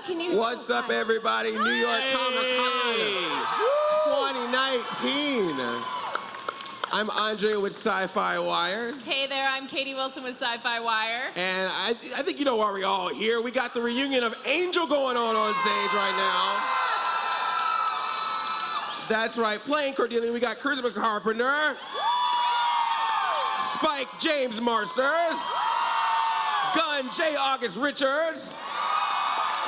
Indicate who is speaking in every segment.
Speaker 1: Can you?
Speaker 2: What's up, everybody? New York Comic Con 2019. I'm Andre with SYFY WIRE.
Speaker 3: Hey there, I'm Katie Wilson with SYFY WIRE.
Speaker 2: And I think you know why we're all here. We got the reunion of Angel going on stage right now. That's right, playing Cordelia, we got Carpenter, Spike James Marsters, Gunn J. August Richards,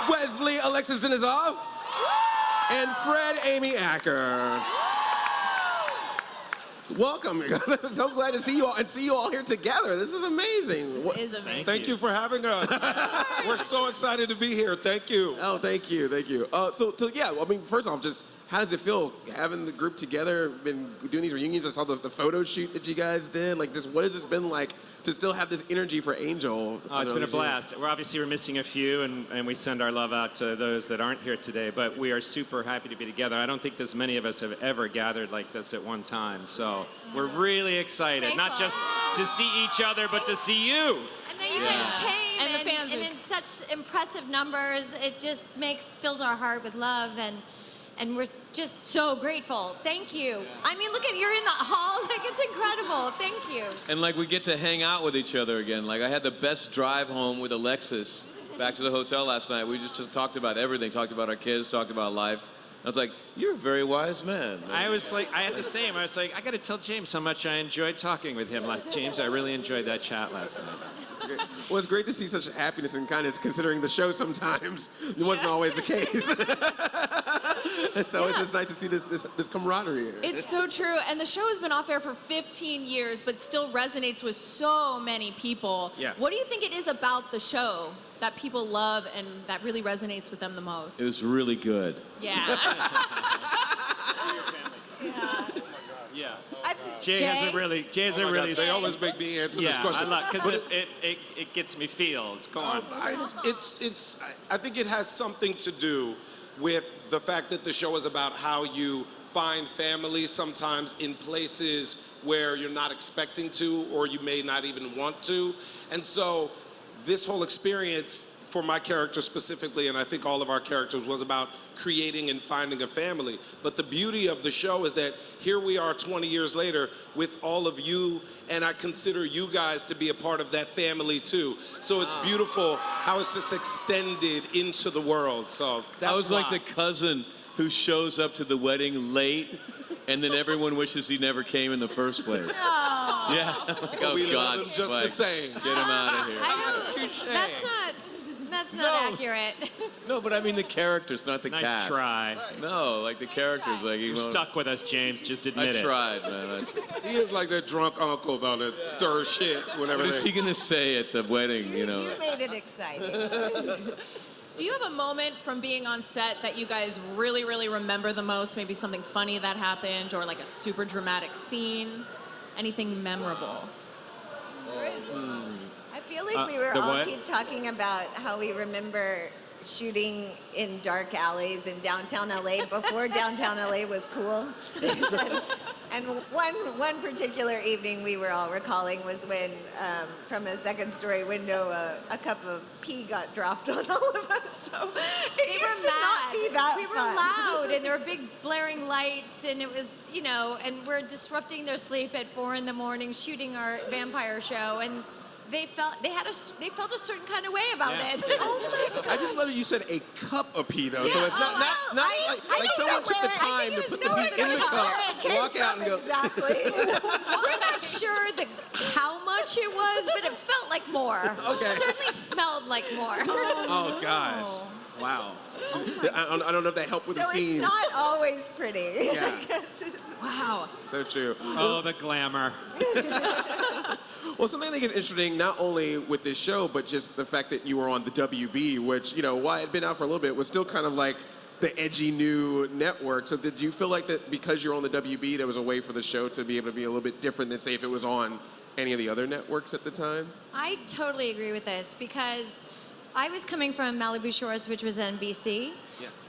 Speaker 2: Wesley Alexis Denisof, and Fred Amy Acker. Welcome. I'm so glad to see you all and see you all here together. This is amazing.
Speaker 3: This is amazing.
Speaker 4: Thank you for having us. We're so excited to be here. Thank you.
Speaker 2: Oh, thank you. So yeah, I mean, first off, just how does it feel having the group together, been doing these reunions? I saw the photo shoot that you guys did. Like, just what has this been like to still have this energy for Angel?
Speaker 5: Oh, it's been a blast. We're missing a few, and we send our love out to those that aren't here today, but we are super happy to be together. I don't think this many of us have ever gathered like this at one time, so we're really excited, not just to see each other, but to see you.
Speaker 1: And then you guys came,
Speaker 3: And the fans
Speaker 1: and in such impressive numbers. It just fills our heart with love, and we're just so grateful. Thank you. I mean, look at, you're in the hall, like, it's incredible. Thank you.
Speaker 6: And like we get to hang out with each other again. Like I had the best drive home with Alexis back to the hotel last night. We just talked about everything, talked about our kids, talked about life. I was like, you're a very wise man.
Speaker 5: I was like, I had the same. I was like, I got to tell James how much I enjoyed talking with him. Like, James, I really enjoyed that chat last night.
Speaker 2: Well, it's great to see such happiness and kindness considering the show sometimes it wasn't always the case. So it's just nice to see this camaraderie.
Speaker 3: It's so true, and the show has been off air for 15 years, but still resonates with so many people.
Speaker 5: Yeah.
Speaker 3: What do you think it is about the show that people love and that really resonates with them the most?
Speaker 6: It was really good.
Speaker 3: Yeah.
Speaker 5: Yeah. Jay has a really
Speaker 4: They always make me answer this question.
Speaker 5: because it gets me feels. Go on.
Speaker 4: I think it has something to do with the fact that the show is about how you find family sometimes in places where you're not expecting to, or you may not even want to. And so this whole experience for my character specifically, and I think all of our characters, was about creating and finding a family. But the beauty of the show is that here we are 20 years later with all of you, and I consider you guys to be a part of that family too. So it's beautiful how it's just extended into the world. So that's
Speaker 6: I was like the cousin who shows up to the wedding late, and then everyone wishes he never came in the first place.
Speaker 1: Oh.
Speaker 6: Yeah. Like, oh,
Speaker 4: we
Speaker 6: God,
Speaker 4: love him just the same.
Speaker 6: Get him out of here.
Speaker 1: I don't, that's not accurate.
Speaker 6: No, but I mean the characters, not the
Speaker 5: Nice
Speaker 6: cast.
Speaker 5: try.
Speaker 6: No, like the characters. Like
Speaker 5: You're stuck with us, James. Just admit
Speaker 6: I
Speaker 5: it.
Speaker 6: tried, man.
Speaker 4: He is like that drunk uncle about to stir shit whenever
Speaker 6: What is he gonna say at the wedding? You know.
Speaker 1: You made it exciting.
Speaker 3: Do you have a moment from being on set that you guys really, really remember the most? Maybe something funny that happened, or like a super dramatic scene? Anything memorable?
Speaker 7: I feel like we were all keep talking about how we remember shooting in dark alleys in downtown LA before downtown LA was cool. And one particular evening we were all recalling was when from a second-story window a cup of pee got dropped on all of us. So it used to not be that
Speaker 1: We were
Speaker 7: fun.
Speaker 1: loud, and there were big blaring lights, and it was, you know, and we're disrupting their sleep at 4 in the morning, shooting our vampire show, and they felt a certain kind of way about it. Oh my God!
Speaker 2: I just love that you said a cup of pee though, so it's not
Speaker 7: I
Speaker 2: like someone took the time to put the pee in the cup, walk out and go.
Speaker 7: Exactly.
Speaker 1: We're not sure how much it was, but it felt like more.
Speaker 2: Okay.
Speaker 1: It certainly smelled like more.
Speaker 5: Oh gosh! Wow.
Speaker 2: I don't know if that helped with the
Speaker 7: So
Speaker 2: scene.
Speaker 7: it's not always pretty.
Speaker 2: Yeah.
Speaker 3: Wow.
Speaker 2: So true.
Speaker 5: Oh, the glamour.
Speaker 2: Well, something I think is interesting, not only with this show, but just the fact that you were on the WB, which, you know, while it had been out for a little bit, was still kind of like the edgy new network. So did you feel like that because you're on the WB, there was a way for the show to be able to be a little bit different than, say, if it was on any of the other networks at the time?
Speaker 1: I totally agree with this, because I was coming from Malibu Shores, which was NBC,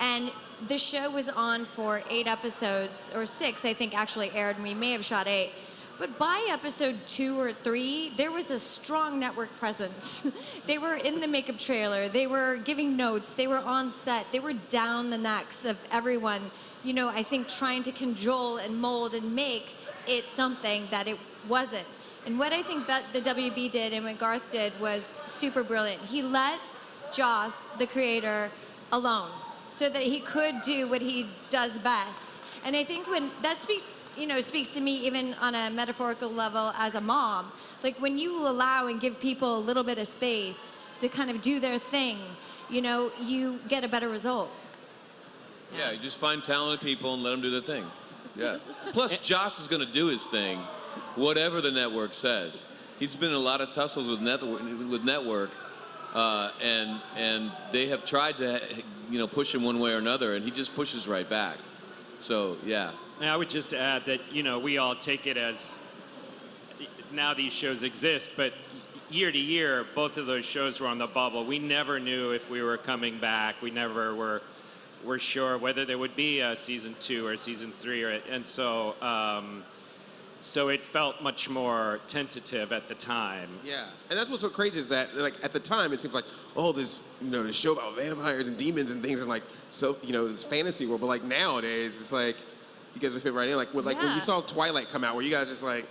Speaker 1: and the show was on for 8 episodes, or 6, I think, actually aired, and we may have shot 8. But by episode 2 or 3, there was a strong network presence. They were in the makeup trailer. They were giving notes. They were on set. They were down the necks of everyone. You know, I think trying to cajole and mold and make it something that it wasn't. And what I think the WB did and what Garth did was super brilliant. He let Joss, the creator, alone so that he could do what he does best. And I think when that speaks to me even on a metaphorical level as a mom, like when you allow and give people a little bit of space to kind of do their thing, you know, you get a better result.
Speaker 6: Yeah, you just find talented people and let them do their thing. Yeah. Plus, Joss is going to do his thing, whatever the network says. He's been in a lot of tussles with network, and they have tried to, push him one way or another, and he just pushes right back. So, yeah.
Speaker 5: And I would just add that, we all take it as now these shows exist, but year to year, both of those shows were on the bubble. We never knew if we were coming back. We never were sure whether there would be a season 2 or season 3, and so it felt much more tentative at the time.
Speaker 2: Yeah, and that's what's so crazy is that, like, at the time, it seems like, oh, this, this show about vampires and demons and things, and like, so, this fantasy world. But like nowadays, it's like, you guys would fit right in. Like, when you saw Twilight come out, were you guys just like,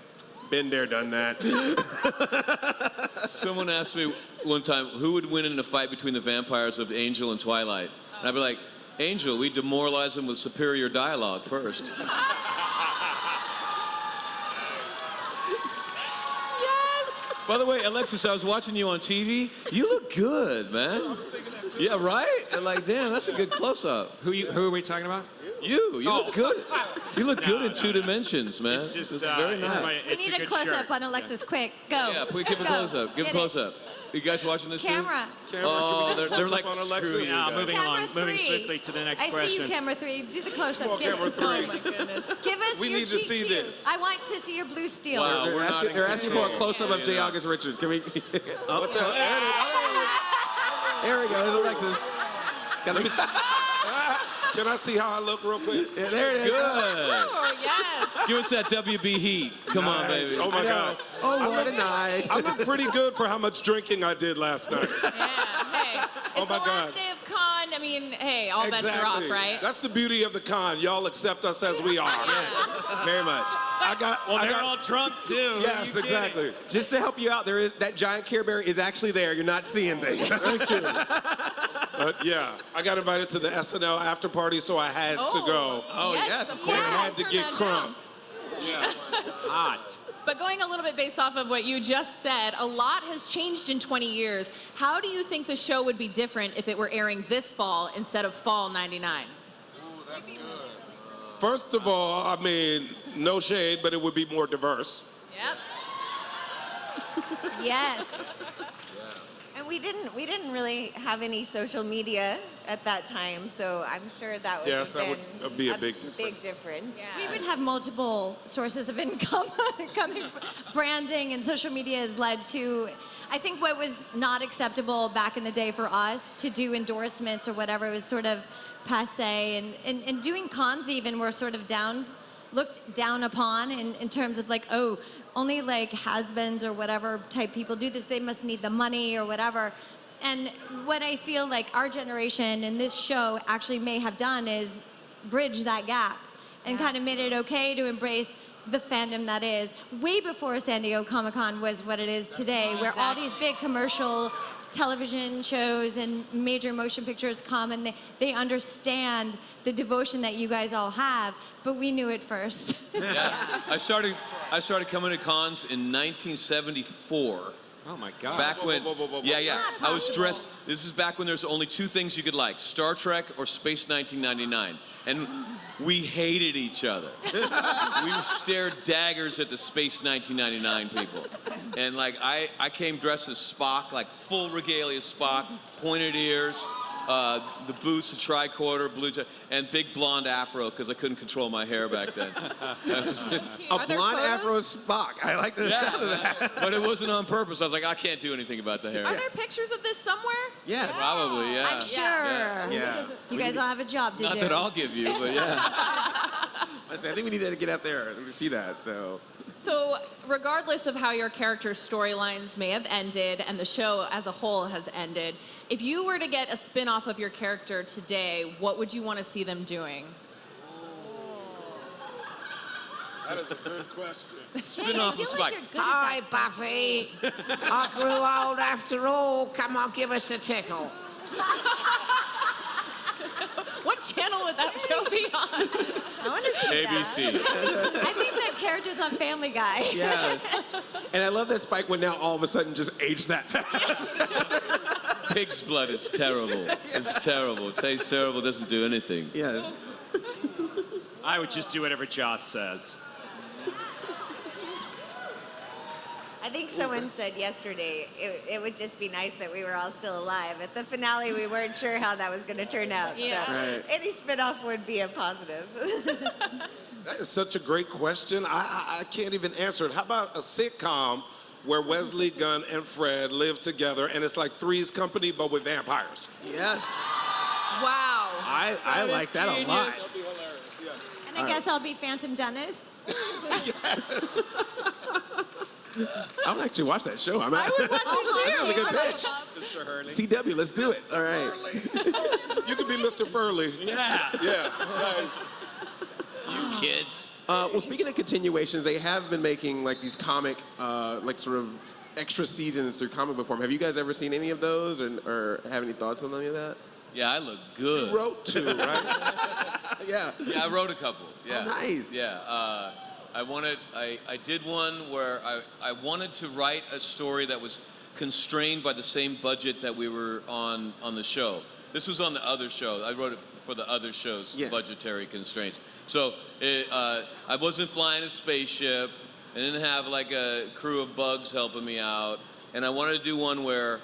Speaker 2: been there, done that?
Speaker 6: Someone asked me one time, who would win in a fight between the vampires of Angel and Twilight? And I'd be like, Angel, we demoralize them with superior dialogue first. By the way, Alexis, I was watching you on TV. You look good, man. I was thinking that too. Yeah, right? And like, damn, that's a good close-up.
Speaker 5: Who are we talking about?
Speaker 6: You look good. You look good in 2 dimensions, man.
Speaker 5: It's just
Speaker 6: very nice.
Speaker 1: We need a close-up on Alexis, quick. Go.
Speaker 6: Yeah, please give a close-up. Give a close-up. You guys watching this
Speaker 1: Camera.
Speaker 6: too? Oh, they're like
Speaker 4: on Alexis.
Speaker 5: Yeah, moving
Speaker 1: Camera
Speaker 5: along, moving
Speaker 1: 3.
Speaker 5: swiftly to the next question.
Speaker 1: I see you, camera 3. Do the close-up.
Speaker 4: Come on, camera 3.
Speaker 3: Oh my goodness.
Speaker 1: Give us
Speaker 4: We
Speaker 1: your
Speaker 4: need to
Speaker 1: cheek
Speaker 4: see
Speaker 1: view.
Speaker 4: this.
Speaker 1: I want to see your blue steel.
Speaker 6: Wow.
Speaker 2: They're
Speaker 6: we're not
Speaker 2: asking,
Speaker 6: in
Speaker 2: they're asking for a
Speaker 6: control.
Speaker 2: close-up of J.
Speaker 6: Yeah.
Speaker 2: August Richards. Can we?
Speaker 4: What's up?
Speaker 2: There we go. There's Alexis.
Speaker 4: Can I see how I look real quick?
Speaker 2: Yeah, there it is.
Speaker 6: Good.
Speaker 3: Oh, yes.
Speaker 6: Give us that WB heat. Come on,
Speaker 4: Nice.
Speaker 6: baby.
Speaker 4: Oh my God.
Speaker 2: Oh, what a night.
Speaker 4: I look pretty good for how much drinking I did last night.
Speaker 3: Yeah, hey. It's
Speaker 4: my
Speaker 3: the last
Speaker 4: God.
Speaker 3: day of con. I mean, hey, all bets are off, right?
Speaker 4: That's the beauty of the con. Y'all accept us as we are.
Speaker 2: Very much.
Speaker 5: They're all drunk too.
Speaker 4: Yes, exactly.
Speaker 2: Just to help you out, there is that giant Care Bear is actually there. You're not seeing things.
Speaker 4: Thank you. But yeah, I got invited to the SNL after party, so I had to go.
Speaker 5: Oh, yes,
Speaker 3: of
Speaker 5: of
Speaker 3: course.
Speaker 4: I had
Speaker 3: I'll
Speaker 4: to
Speaker 3: turn
Speaker 4: get
Speaker 3: that
Speaker 4: crunk.
Speaker 3: down.
Speaker 4: Yeah.
Speaker 5: Hot.
Speaker 3: But going a little bit based off of what you just said, a lot has changed in 20 years. How do you think the show would be different if it were airing this fall instead of fall '99?
Speaker 4: Ooh, that's good. First of all, I mean, no shade, but it would be more diverse.
Speaker 3: Yep.
Speaker 1: Yes.
Speaker 7: And we didn't really have any social media at that time, so I'm sure that would
Speaker 4: Yes,
Speaker 7: have
Speaker 4: that
Speaker 7: been
Speaker 4: would be a big
Speaker 7: Big
Speaker 4: difference.
Speaker 7: difference.
Speaker 3: Yeah.
Speaker 1: We would have multiple sources of income coming from branding, and social media has led to, I think what was not acceptable back in the day for us to do endorsements or whatever was sort of passe, and doing cons even were sort of looked down upon in terms of like, oh, only like has-beens or whatever type people do this, they must need the money or whatever. And what I feel like our generation and this show actually may have done is bridge that gap and kind of made it okay to embrace the fandom that is way before San Diego Comic-Con was what it is today, where all these big commercial television shows and major motion pictures come and they understand the devotion that you guys all have, but we knew it first.
Speaker 6: Yeah. I started coming to cons in 1974.
Speaker 5: Oh my God.
Speaker 6: Back when,
Speaker 4: whoa.
Speaker 6: yeah. I was dressed. This is back when there's only 2 things you could like: Star Trek or Space 1999. And we hated each other. We stared daggers at the Space 1999 people. And like I came dressed as Spock, like full regalia Spock, pointed ears, the boots, the tricorder, blue tie, and big blonde afro because I couldn't control my hair back then.
Speaker 3: Are there
Speaker 2: blonde
Speaker 3: photos?
Speaker 2: afro Spock. I like that.
Speaker 6: Yeah, but it wasn't on purpose. I was like, I can't do anything about the hair.
Speaker 3: Are there pictures of this somewhere?
Speaker 2: Yes.
Speaker 6: Probably, yeah.
Speaker 1: I'm sure.
Speaker 2: Yeah.
Speaker 1: You guys all have a job to
Speaker 6: Not
Speaker 1: do.
Speaker 6: that I'll give you, but yeah.
Speaker 2: I think we need to get out there to see that. So.
Speaker 3: So, regardless of how your character storylines may have ended and the show as a whole has ended, if you were to get a spin-off of your character today, what would you want to see them doing?
Speaker 4: That is a good question.
Speaker 6: Spin-off of Spike.
Speaker 8: Hi, Buffy. I grew old after all. Come on, give us a tickle.
Speaker 3: What channel would that show be on?
Speaker 7: I want to see
Speaker 6: ABC.
Speaker 1: I think that character's on Family Guy.
Speaker 2: Yes. And I love that Spike would now all of a sudden just age that fast.
Speaker 6: Pig's blood is terrible. It's terrible. It tastes terrible. Doesn't do anything.
Speaker 2: Yes.
Speaker 5: I would just do whatever Joss says.
Speaker 7: I think someone said yesterday it would just be nice that we were all still alive. At the finale, we weren't sure how that was going to turn out.
Speaker 3: Yeah.
Speaker 7: So
Speaker 2: Right.
Speaker 7: any spinoff would be a positive.
Speaker 4: That is such a great question. I can't even answer it. How about a sitcom where Wesley, Gunn, and Fred live together, and it's like Three's Company, but with vampires?
Speaker 2: Yes.
Speaker 3: Wow.
Speaker 2: I like that a lot.
Speaker 4: That'd be hilarious, yeah.
Speaker 1: And I guess I'll be Phantom Dennis.
Speaker 2: I would actually watch that show.
Speaker 3: I would watch it
Speaker 2: That's
Speaker 3: too.
Speaker 2: a good pitch.
Speaker 5: Mr. Hurley.
Speaker 2: CW, let's do it. All right.
Speaker 4: You could be Mr. Furley.
Speaker 5: Yeah.
Speaker 4: Yeah, nice.
Speaker 6: You kids.
Speaker 2: Well, speaking of continuations, they have been making like these comic, like sort of extra seasons through comic book form. Have you guys ever seen any of those, or have any thoughts on any of that?
Speaker 6: Yeah, I look good.
Speaker 4: You wrote two, right?
Speaker 2: Yeah.
Speaker 6: Yeah, I wrote a couple. Yeah.
Speaker 2: Oh, nice.
Speaker 6: Yeah. I did one where I wanted to write a story that was constrained by the same budget that we were on the show. This was on the other show. I wrote it for the other show's budgetary constraints. So I wasn't flying a spaceship. I didn't have like a crew of bugs helping me out. And I wanted to do one where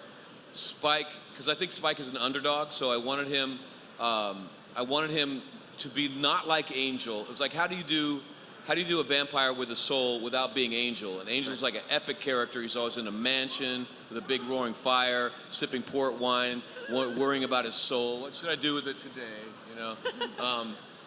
Speaker 6: Spike, because I think Spike is an underdog, so I wanted him to be not like Angel. It was like, how do you do a vampire with a soul without being Angel? And Angel's like an epic character. He's always in a mansion with a big roaring fire, sipping port wine, worrying about his soul. What should I do with it today? You know.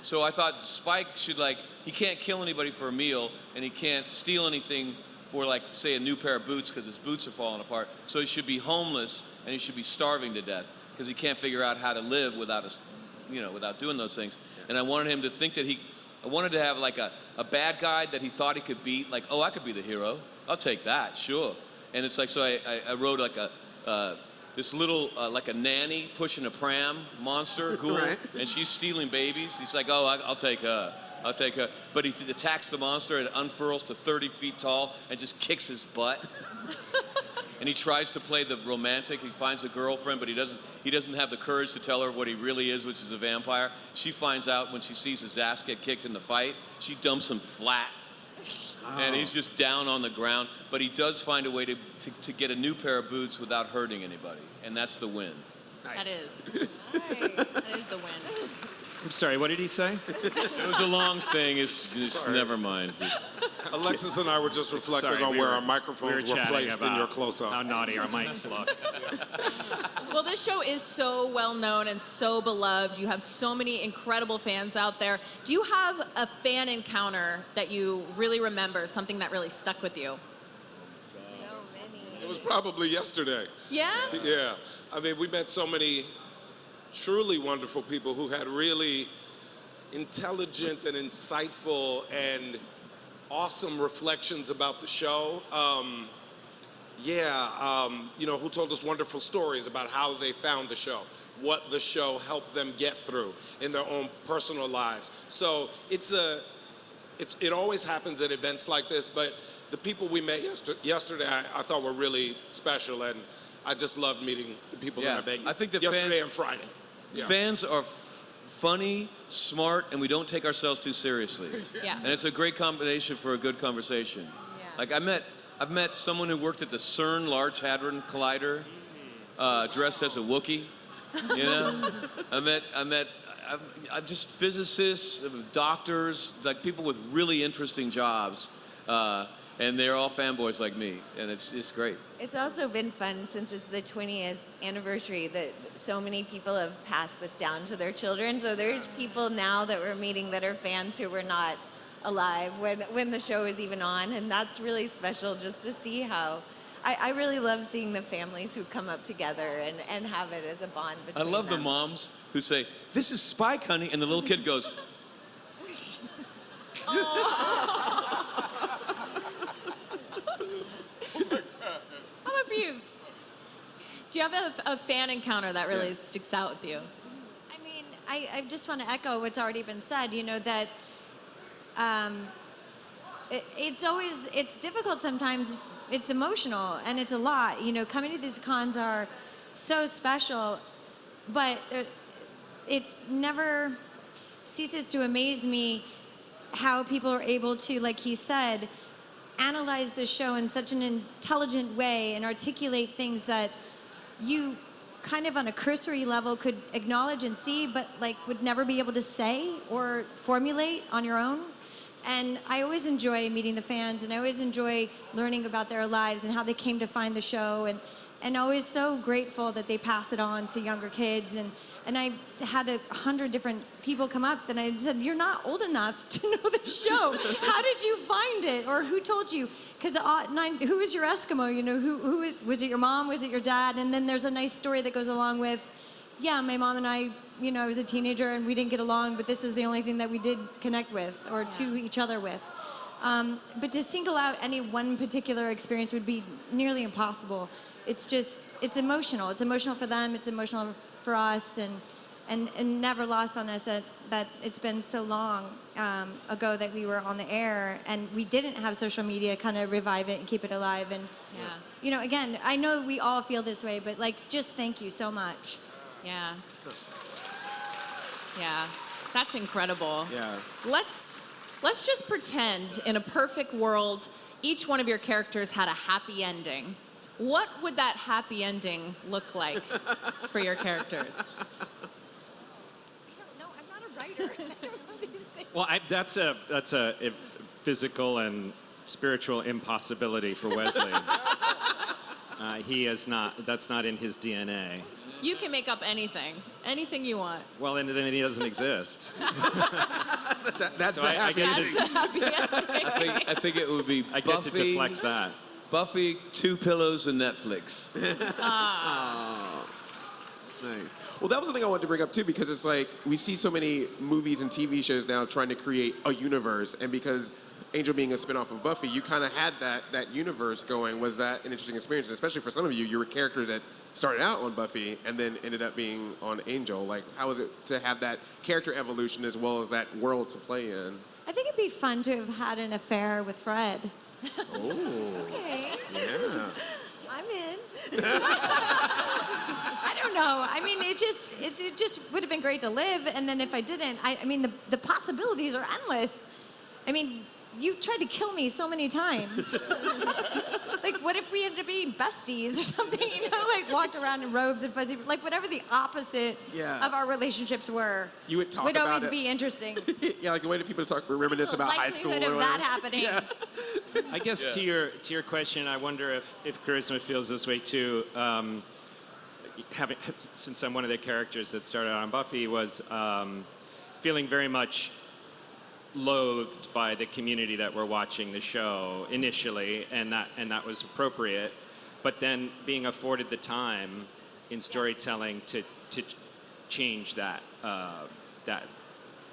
Speaker 6: So I thought Spike should he can't kill anybody for a meal, and he can't steal anything for say a new pair of boots because his boots are falling apart. So he should be homeless and he should be starving to death because he can't figure out how to live without without doing those things. And I wanted him to think that I wanted to have a bad guy that he thought he could beat. Like, oh, I could be the hero. I'll take that, sure. And it's so I wrote this little, like a nanny pushing a pram monster, ghoul,
Speaker 2: Right.
Speaker 6: and she's stealing babies. He's like, oh, I'll take her. I'll take her. But he attacks the monster and it unfurls to 30 feet tall and just kicks his butt. And he tries to play the romantic. He finds a girlfriend, but he doesn't have the courage to tell her what he really is, which is a vampire. She finds out when she sees his ass get kicked in the fight. She dumps him flat. And he's just down on the ground. But he does find a way to get a new pair of boots without hurting anybody. And that's the win.
Speaker 3: That is the win.
Speaker 5: I'm sorry, what did he say?
Speaker 6: It was a long thing. It's never mind.
Speaker 4: Alexis and I were just reflecting
Speaker 5: Sorry,
Speaker 4: on
Speaker 5: we
Speaker 4: where
Speaker 5: were-
Speaker 4: our microphones
Speaker 5: we
Speaker 4: were
Speaker 5: chatting
Speaker 4: placed in
Speaker 5: about
Speaker 4: your close-up.
Speaker 5: How naughty our mics look.
Speaker 3: Well, this show is so well known and so beloved. You have so many incredible fans out there. Do you have a fan encounter that you really remember, something that really stuck with you?
Speaker 4: It was probably yesterday.
Speaker 3: Yeah?
Speaker 4: Yeah. I mean, we met so many truly wonderful people who had really intelligent and insightful and awesome reflections about the show. Who told us wonderful stories about how they found the show, what the show helped them get through in their own personal lives. So it always happens at events like this, but the people we met yesterday I thought were really special, and I just loved meeting the people that I met
Speaker 6: I think the
Speaker 4: yesterday and Friday. Yeah.
Speaker 6: Fans are funny, smart, and we don't take ourselves too seriously.
Speaker 3: Yeah.
Speaker 6: And it's a great combination for a good conversation.
Speaker 7: Yeah.
Speaker 6: Like I've met someone who worked at the CERN Large Hadron Collider, dressed as a Wookiee. You know, I'm just physicists, doctors, like people with really interesting jobs, and they're all fanboys like me, and it's great.
Speaker 7: It's also been fun since it's the 20th anniversary that so many people have passed this down to their children. So there's people now that we're meeting that are fans who were not alive when the show is even on, and that's really special just to see how. I really love seeing the families who come up together and have it as a bond
Speaker 6: I
Speaker 7: between
Speaker 6: love the
Speaker 7: them.
Speaker 6: moms who say, "This is Spike, honey," and the little kid goes,
Speaker 3: How about for you? Do you have a fan encounter that really sticks out with you?
Speaker 1: I mean, I just want to echo what's already been said, that it's difficult sometimes. It's emotional and it's a lot. Coming to these cons are so special, but it never ceases to amaze me how people are able to, like he said, analyze the show in such an intelligent way and articulate things that you kind of on a cursory level could acknowledge and see, but would never be able to say or formulate on your own. And I always enjoy meeting the fans, and I always enjoy learning about their lives and how they came to find the show, and always so grateful that they pass it on to younger kids. And I had 100 different people come up, and I said, "You're not old enough to know the show. How did you find it? Or who told you? Because who is your Eskimo? Who was it? Your mom? Was it your dad?" And then there's a nice story that goes along with, "Yeah, my mom and I, I was a teenager and we didn't get along, but this is the only thing that we did connect with or to each other with." But to single out any one particular experience would be nearly impossible. It's emotional. It's emotional for them. It's emotional for us, and never lost on us that it's been so long ago that we were on the air and we didn't have social media kind of revive it and keep it alive. And again, I know we all feel this way, but just thank you so much.
Speaker 3: Yeah. Yeah. That's incredible.
Speaker 2: Yeah.
Speaker 3: Let's just pretend in a perfect world each one of your characters had a happy ending. What would that happy ending look like for your characters?
Speaker 1: I don't know. I'm not a writer. I don't know these things.
Speaker 5: Well, that's a physical and spiritual impossibility for Wesley. He is not. That's not in his DNA.
Speaker 3: You can make up anything you want.
Speaker 5: Well, then he doesn't exist.
Speaker 2: That's
Speaker 5: So
Speaker 2: the
Speaker 5: I get
Speaker 3: That's a happy ending.
Speaker 6: I think it would be
Speaker 5: I get to deflect that.
Speaker 6: Buffy, 2 pillows, and Netflix.
Speaker 2: Nice. Well, that was something I wanted to bring up too, because it's we see so many movies and TV shows now trying to create a universe, and because Angel being a spinoff of Buffy, you kind of had that universe going. Was that an interesting experience? And especially for some of you, you were characters that started out on Buffy and then ended up being on Angel. How was it to have that character evolution as well as that world to play in?
Speaker 1: I think it'd be fun to have had an affair with Fred.
Speaker 2: Oh.
Speaker 7: Okay,
Speaker 2: Yeah.
Speaker 7: I'm in.
Speaker 1: I don't know. I mean, it just would have been great to live. And then if I didn't, I mean, the possibilities are endless. I mean, you tried to kill me so many times. What if we ended up being besties or something? Walked around in robes and fuzzy, whatever the opposite of our relationships were.
Speaker 2: You would talk
Speaker 1: would
Speaker 2: about
Speaker 1: always
Speaker 2: it.
Speaker 1: be interesting.
Speaker 2: Yeah, the way that people reminisce about high school.
Speaker 1: Likelihood
Speaker 2: or
Speaker 1: of that
Speaker 2: whatever.
Speaker 1: happening.
Speaker 2: Yeah.
Speaker 5: I guess to your question, I wonder if Charisma feels this way too. Since I'm one of the characters that started out on Buffy, was feeling very much loathed by the community that were watching the show initially, and that was appropriate. But then being afforded the time in storytelling to change that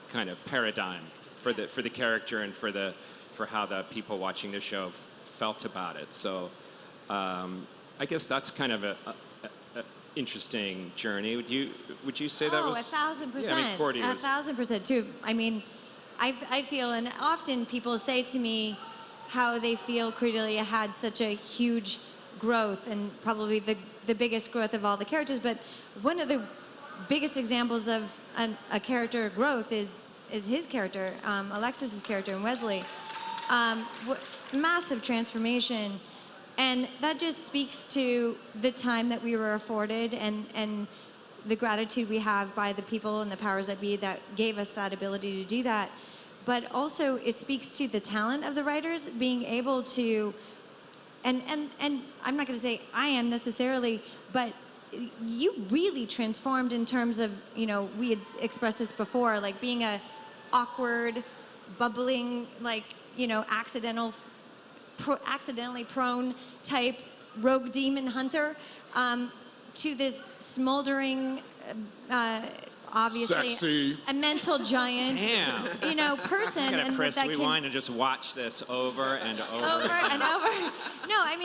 Speaker 5: kind of paradigm for the character and for how the people watching the show felt about it. So I guess that's kind of a interesting journey. Would you say that was?
Speaker 1: 1,000%.
Speaker 5: Yeah, I mean, Cordy was.
Speaker 1: 1,000% too. I mean, I feel, and often people say to me how they feel Cordelia had such a huge growth, and probably the biggest growth of all the characters. But one of the biggest examples of a character growth is his character, Alexis's character, and Wesley. Massive transformation. And that just speaks to the time that we were afforded and the gratitude we have by the people and the powers that be that gave us that ability to do that. But also it speaks to the talent of the writers being able to, and I'm not going to say I am necessarily, but you really transformed in terms of, we had expressed this before, being a awkward, bubbling, like, accidentally prone type rogue demon hunter, to this smoldering, obviously
Speaker 2: Sexy.
Speaker 1: a mental giant,
Speaker 5: Damn.
Speaker 1: person.
Speaker 5: I'm gonna
Speaker 1: and
Speaker 5: press
Speaker 1: that
Speaker 5: rewind and just watch this over and over.
Speaker 1: over and over. No, I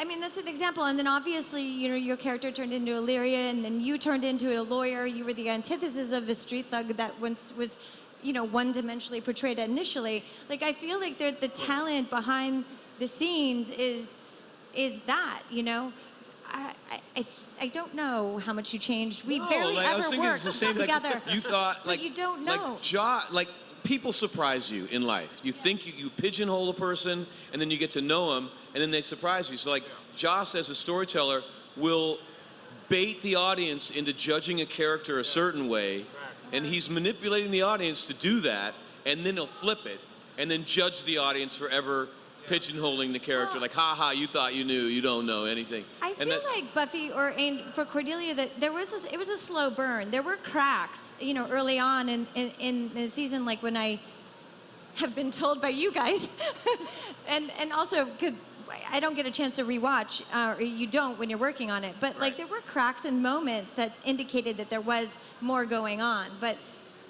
Speaker 1: mean that's an example. And then obviously, your character turned into Illyria, and then you turned into a lawyer. You were the antithesis of the street thug that once was, one-dimensionally portrayed initially. Like, I feel like the talent behind the scenes is that, I don't know how much you changed. We barely
Speaker 6: I was
Speaker 1: ever
Speaker 6: thinking it's
Speaker 1: worked
Speaker 6: the same,
Speaker 1: together.
Speaker 6: you thought,
Speaker 1: but you don't know.
Speaker 6: Like people surprise you in life. You think you pigeonhole a person, and then you get to know them, and then they surprise you. So like Joss, as a storyteller, will bait the audience into judging a character a certain way, and he's manipulating the audience to do that, and then he'll flip it, and then judge the audience for ever pigeonholing the character, like, ha, you thought you knew, you don't know anything.
Speaker 1: I feel like Buffy and for Cordelia that it was a slow burn. There were cracks, early on in the season, like when I have been told by you guys, and also because I don't get a chance to rewatch, or you don't when you're working on it. But like there were cracks and moments that indicated that there was more going on. But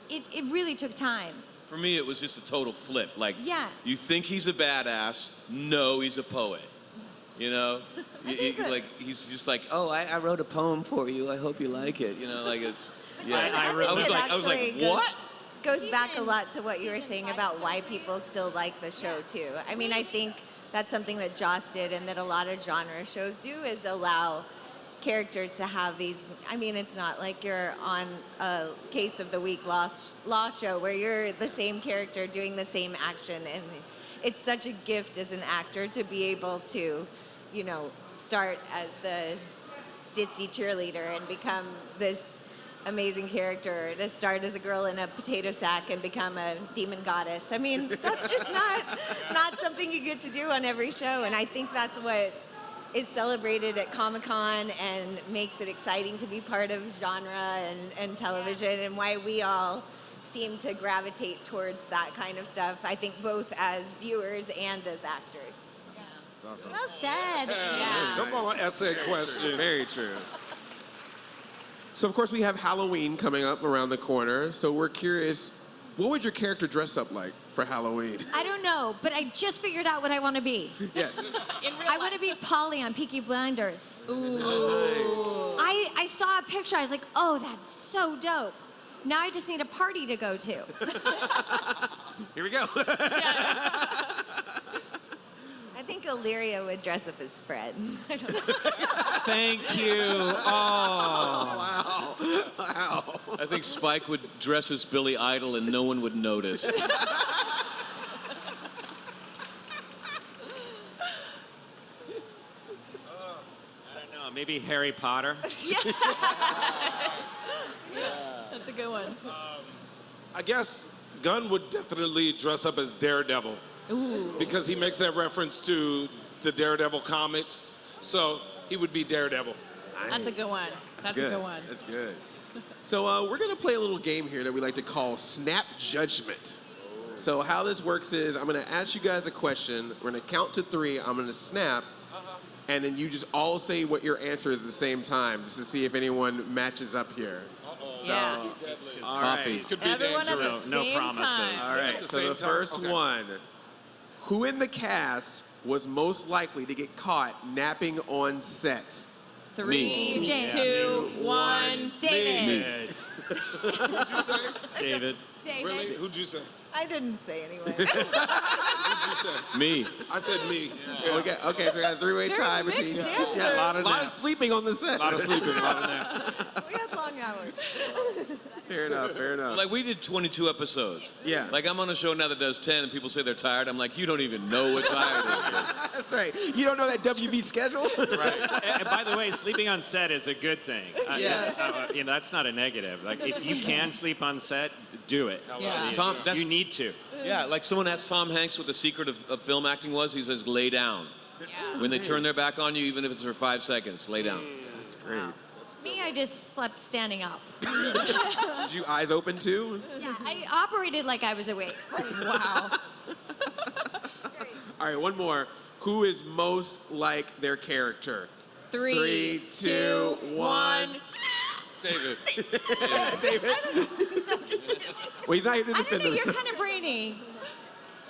Speaker 1: it really took time.
Speaker 6: For me, it was just a total flip. Like,
Speaker 1: Yeah.
Speaker 6: you think he's a badass, no, he's a poet. Like he's just like, oh, I wrote a poem for you. I hope you like it.
Speaker 7: I
Speaker 6: was like, what?
Speaker 7: Goes back a lot to what you were saying about why people still like the show too. I mean, I think that's something that Joss did, and that a lot of genre shows do, is allow characters to have these. I mean, it's not like you're on a Case of the Week law show where you're the same character doing the same action, and it's such a gift as an actor to be able to, start as the ditzy cheerleader and become this amazing character, to start as a girl in a potato sack and become a demon goddess. I mean, that's just not something you get to do on every show, and I think that's what is celebrated at Comic-Con and makes it exciting to be part of genre and television, and why we all seem to gravitate towards that kind of stuff, I think, both as viewers and as actors.
Speaker 2: Awesome.
Speaker 1: Well said.
Speaker 3: Yeah.
Speaker 4: Come on, essay question.
Speaker 2: Very true. So, of course, we have Halloween coming up around the corner. So we're curious, what would your character dress up like for Halloween?
Speaker 1: I don't know, but I just figured out what I want to be.
Speaker 2: Yes.
Speaker 1: I want to be Polly on Peaky Blinders.
Speaker 3: Ooh.
Speaker 1: I saw a picture. I was like, oh, that's so dope. Now I just need a party to go to.
Speaker 2: Here we go.
Speaker 7: I think Illyria would dress up as Fred. I don't know.
Speaker 5: Thank you. Oh.
Speaker 2: Wow.
Speaker 6: I think Spike would dress as Billy Idol and no one would notice.
Speaker 5: I don't know, maybe Harry Potter.
Speaker 3: Yes. That's a good one.
Speaker 4: I guess Gunn would definitely dress up as Daredevil.
Speaker 3: Ooh.
Speaker 4: Because he makes that reference to the Daredevil comics. So he would be Daredevil.
Speaker 3: That's a good one. That's a good one.
Speaker 2: That's good. So we're going to play a little game here that we like to call Snap Judgment. So how this works is I'm going to ask you guys a question. We're going to count to 3. I'm going to snap. And then you just all say what your answer is at the same time, just to see if anyone matches up here. So,
Speaker 3: Yeah.
Speaker 2: all right.
Speaker 4: This could be
Speaker 3: Everyone at the
Speaker 4: dangerous.
Speaker 5: No
Speaker 3: same
Speaker 5: promises.
Speaker 3: time.
Speaker 2: All right,
Speaker 4: At the
Speaker 2: so
Speaker 4: same
Speaker 2: the
Speaker 4: time?
Speaker 2: first
Speaker 4: Okay.
Speaker 2: one. Who in the cast was most likely to get caught napping on set?
Speaker 3: 3,
Speaker 1: James.
Speaker 3: 2, 1.
Speaker 1: David.
Speaker 4: Who'd you say?
Speaker 5: David.
Speaker 1: David.
Speaker 4: Really? Who'd you say?
Speaker 7: I didn't say anyway.
Speaker 4: Who'd you say?
Speaker 6: Me.
Speaker 4: I said me.
Speaker 2: Okay, so we got a 3-way tie between.
Speaker 3: mixed
Speaker 2: Yeah, a lot of
Speaker 4: naps.
Speaker 2: sleeping on the set.
Speaker 4: A lot of sleeping, a lot of naps.
Speaker 7: We had long hours.
Speaker 2: Fair enough.
Speaker 6: Like, we did 22 episodes.
Speaker 2: Yeah.
Speaker 6: Like, I'm on a show now that does 10, and people say they're tired. I'm like, you don't even know what tired is.
Speaker 2: That's right. You don't know that WB schedule?
Speaker 5: And by the way, sleeping on set is a good thing.
Speaker 2: Yeah.
Speaker 5: That's not a negative. Like, if you can sleep on set, do it.
Speaker 3: Yeah.
Speaker 6: Tom, that's,
Speaker 5: You need to.
Speaker 6: yeah, like someone asked Tom Hanks what the secret of film acting was. He says, lay down. When they turn their back on you, even if it's for 5 seconds, lay down.
Speaker 2: That's great.
Speaker 1: Me, I just slept standing up.
Speaker 2: Did you eyes open too?
Speaker 1: Yeah, I operated like I was awake.
Speaker 3: Wow.
Speaker 2: All right, one more. Who is most like their character?
Speaker 3: 3, 2, 1.
Speaker 4: David.
Speaker 2: David? Well, he's not here to
Speaker 1: I don't
Speaker 2: defend
Speaker 1: know, you're
Speaker 2: himself.
Speaker 1: kind of brainy.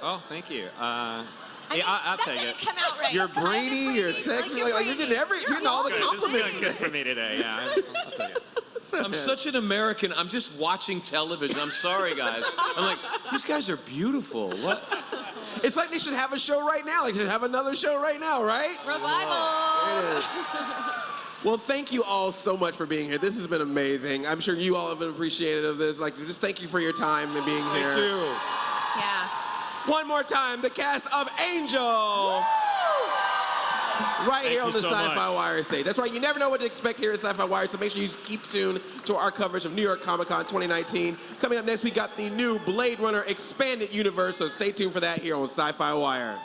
Speaker 5: Oh, thank you.
Speaker 1: I
Speaker 5: Yeah,
Speaker 1: mean,
Speaker 5: I'll
Speaker 1: that
Speaker 5: take
Speaker 1: didn't
Speaker 5: it.
Speaker 1: come out right.
Speaker 2: You're
Speaker 1: But I'm
Speaker 2: brainy, you're sexy, like you're getting you're getting all the
Speaker 5: Good. This is
Speaker 2: compliments.
Speaker 5: going good for me today. Yeah, I'll take it.
Speaker 6: I'm such an American. I'm just watching television. I'm sorry, guys. I'm like, these guys are beautiful. What?
Speaker 2: It's like they should have a show right now. Like they should have another show right now, right?
Speaker 3: Revival.
Speaker 2: Well, thank you all so much for being here. This has been amazing. I'm sure you all have been appreciative of this. Like, just thank you for your time and being here.
Speaker 4: Thank you.
Speaker 3: Yeah.
Speaker 2: One more time, the cast of Angel. Right here on the
Speaker 5: you so
Speaker 2: SYFY
Speaker 5: much.
Speaker 2: Wire stage. That's right, you never know what to expect here at SYFY Wire, so make sure you keep tuned to our coverage of New York Comic Con 2019. Coming up next, we got the new Blade Runner Expanded Universe, so stay tuned for that here on SYFY Wire.